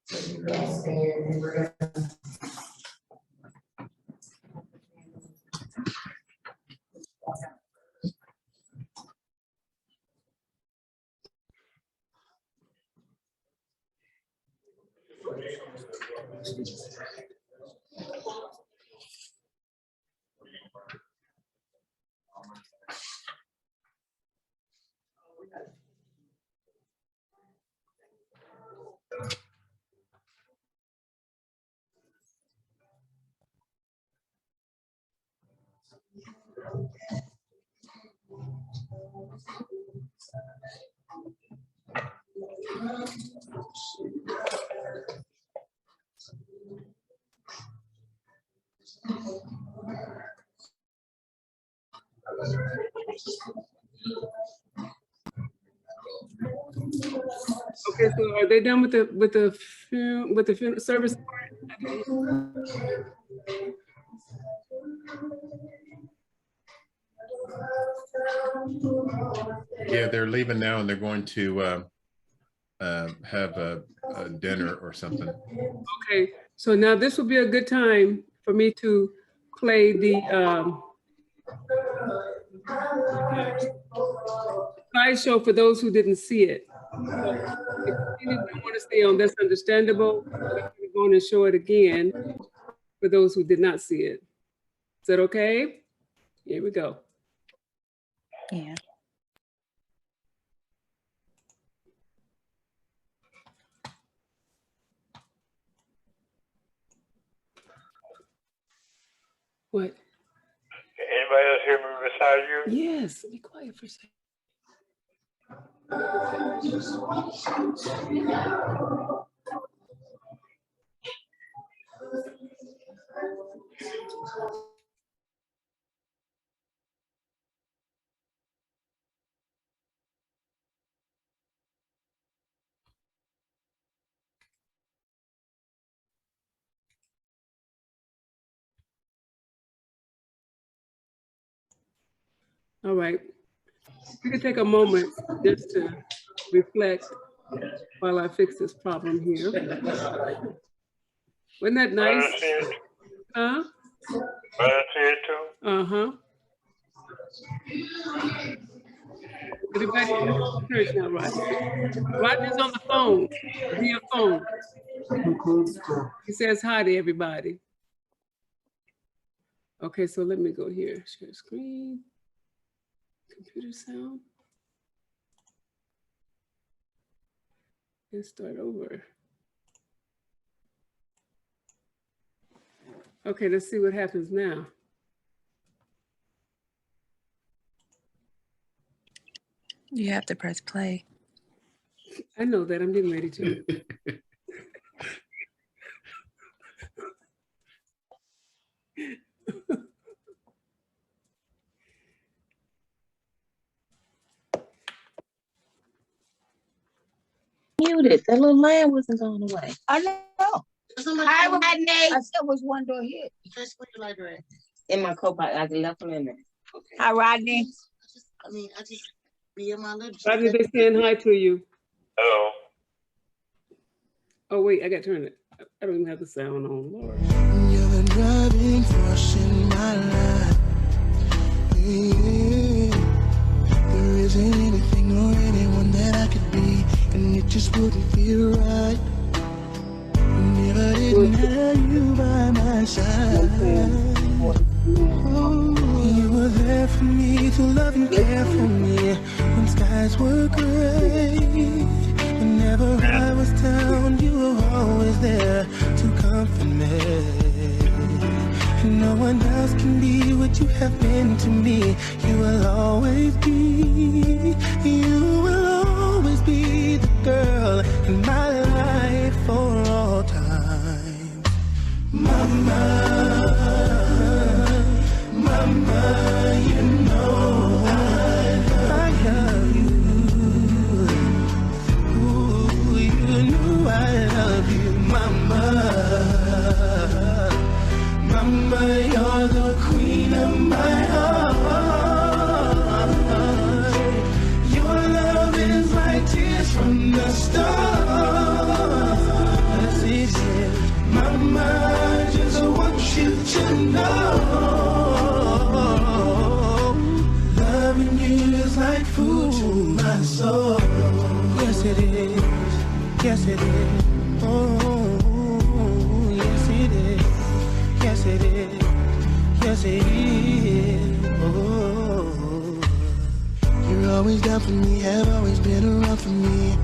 So you guys stand and we're gonna. Okay, so are they done with the funeral service? Yeah, they're leaving now and they're going to have a dinner or something. Okay, so now this would be a good time for me to play the slideshow for those who didn't see it. If you don't want to stay on, that's understandable. We're going to show it again for those who did not see it. Is that okay? Here we go. Yeah. What? Anybody else hear me beside you? Yes, be quiet for a second. All right, we can take a moment just to reflect while I fix this problem here. Wasn't that nice? Huh? Uh-huh. Everybody, church now, Rodney. Rodney's on the phone, via phone. He says hi to everybody. Okay, so let me go here, share screen. Computer sound. And start over. Okay, let's see what happens now. You have to press play. I know that, I'm getting ready to. Muted. That little lamb wasn't going away. I know. Hi, Rodney. I said, was one door here? Just put your lighter in my coat pocket. I left them in there. Okay. Hi, Rodney. I just be in my little. Rodney, they saying hi to you. Hello. Oh wait, I got to turn it. I don't even have the sound on, Lord. You're the driving force in my life. Yeah. There isn't anything or anyone that I could be, and it just wouldn't feel right. Never didn't have you by my side. Oh, you were there for me to love and care for me when skies were gray. Whenever I was down, you were always there to comfort me. No one else can be what you have been to me. You will always be. You will always be the girl in my life for all time. Mama, mama, you know I love you. Ooh, you know I love you, mama. Mama, you're the queen of my heart. Your love is like tears stars. Yes, it is. Mama, I just want you to know, loving you is like food to my soul. Yes, it is. Yes, it is. Oh, yes, it is. Yes, it is. Yes, it is. Oh, you're always down for me, have always been around for me,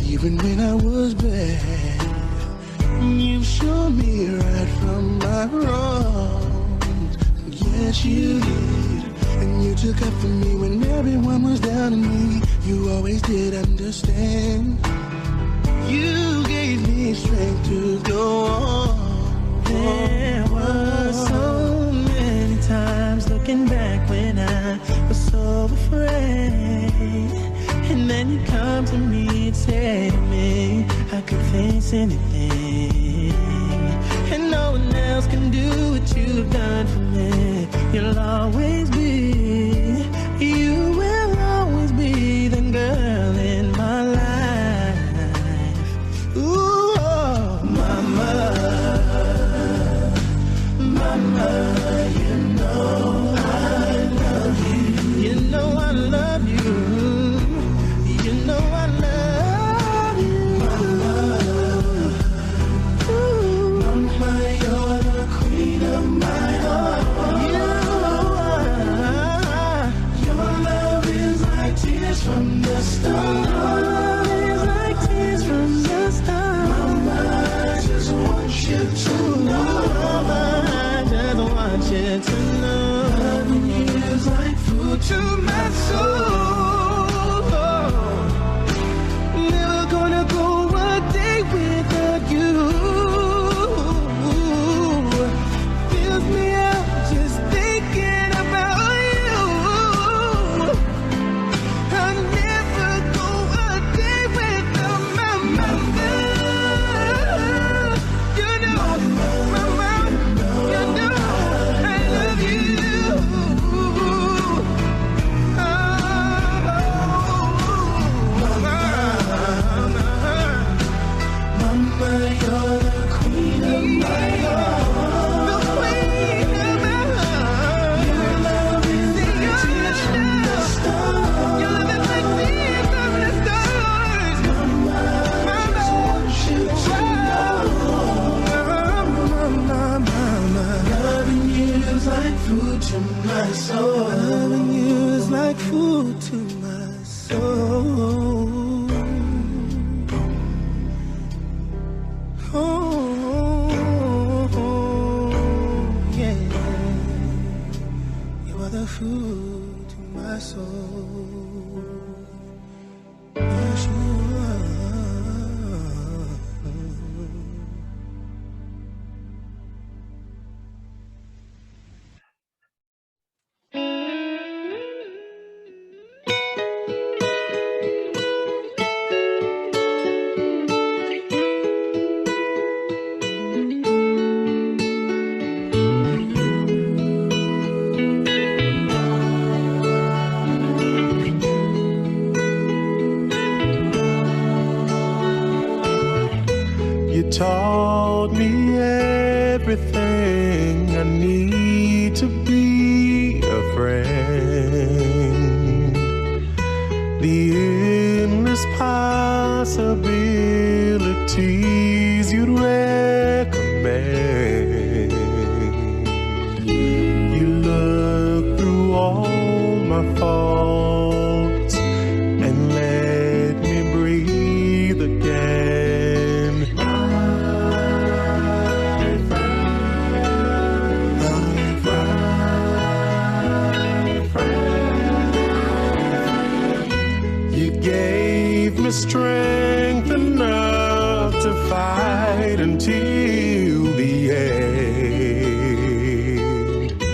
even when I was bad. You've shown me right from my wrongs. Yes, you did. And you took up for me when everyone was down on me. You always did understand. You gave me strength to go on. There were so many times looking back when I was so afraid. And then you come to me and say to me, I could face anything. And no one else can do what you've done for me. You'll always be, you will always be the girl in my life. Ooh, oh, mama, mama, you know I love you. You know I love you. You know I love you, mama. Ooh, mama, you're the queen of my heart. You are. Your love is like tears from the stars. Your love is like tears from the stars. Mama, I just want you to know. Mama, I just want you to know. Loving you is like food to my soul. Never gonna go a day without you. Fills me up just thinking about you. I'll never go a day without my mama. You know, mama, you know I love you. Mama, you're the queen of my heart. The queen of my heart. Your love is like tears from the stars. Your love is like tears from the stars. Mama, I just want you to know. Mama, loving you is like food to my soul. Loving you is like food to my soul. Oh, yeah. You are the food to my soul. Yes, you are. You taught me everything I need to be a friend. The endless possibilities you'd recommend. You look through all my faults and let me breathe again. You gave me strength enough to fight until the end.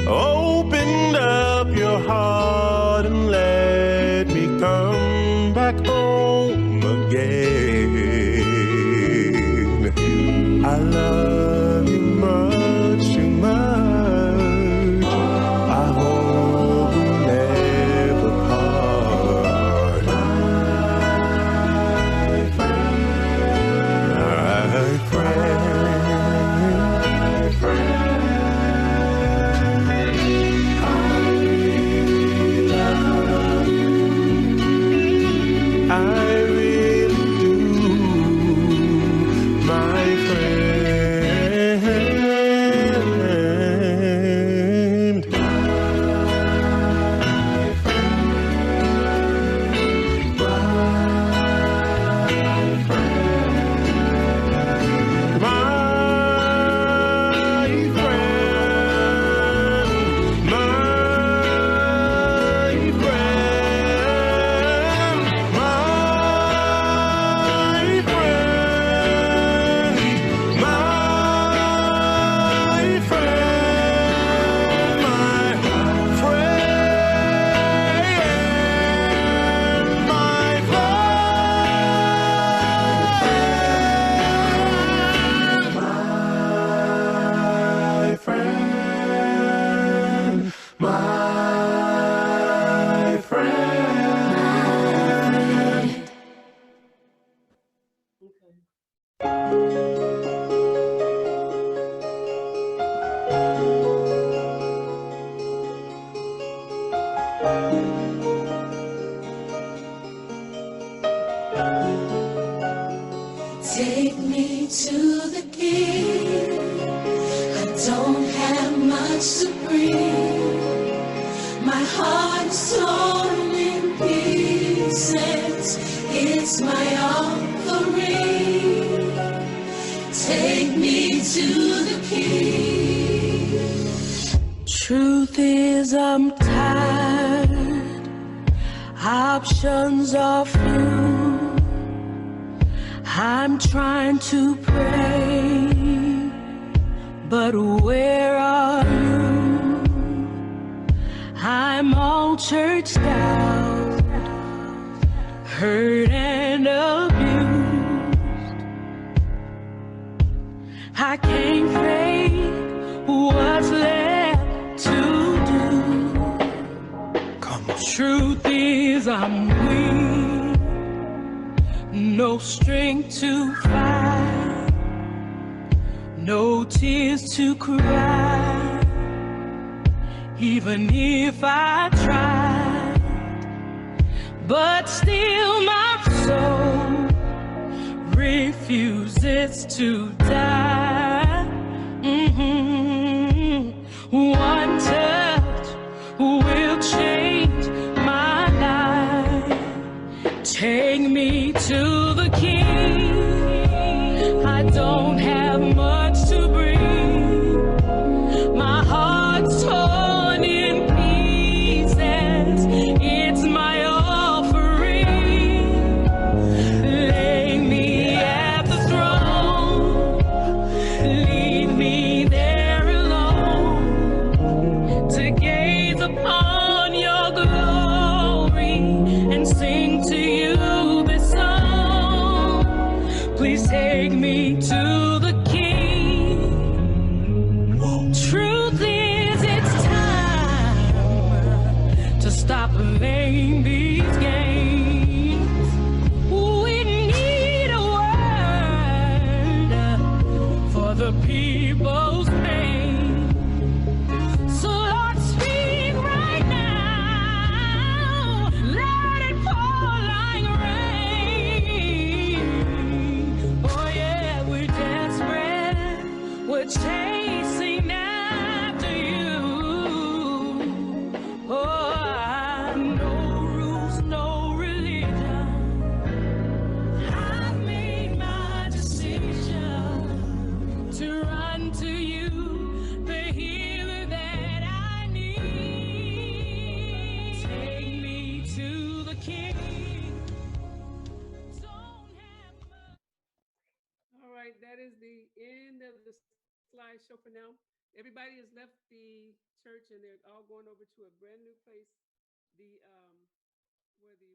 Opened up your heart and let me come back home again. I love you much too much. I hope we'll never part. My friend. Take me to the King. I don't have much to bring. My heart's torn in pieces. It's my offering. Take me to the King. Truth is, I'm tired. Options are few. I'm trying to pray, but where are you? I'm all churched out, hurt and abused. I can't fake what's left to do. Come on. Truth is, I'm weak. No strength to fight, no tears to cry. Even if I tried, but still my soul refuses to die. One touch will change my life. Take me to the King. I don't have much to bring. My heart's torn in pieces. It's my offering. Lay me at the throne. Leave me there alone to gaze upon your glory and sing to you. Please take me to the King. Truth is, it's time to stop playing these games. We need a word for the people's pain. So Lord, speak right now. Let it fall like rain. Oh yeah, we're desperate. We're chasing after you. Oh, no rules, no religion. I've made my decision to run to you, the healer that I need. Take me to the King. All right, that is the end of the slideshow for now. Everybody has left the church and they're all going over to a brand new place, where the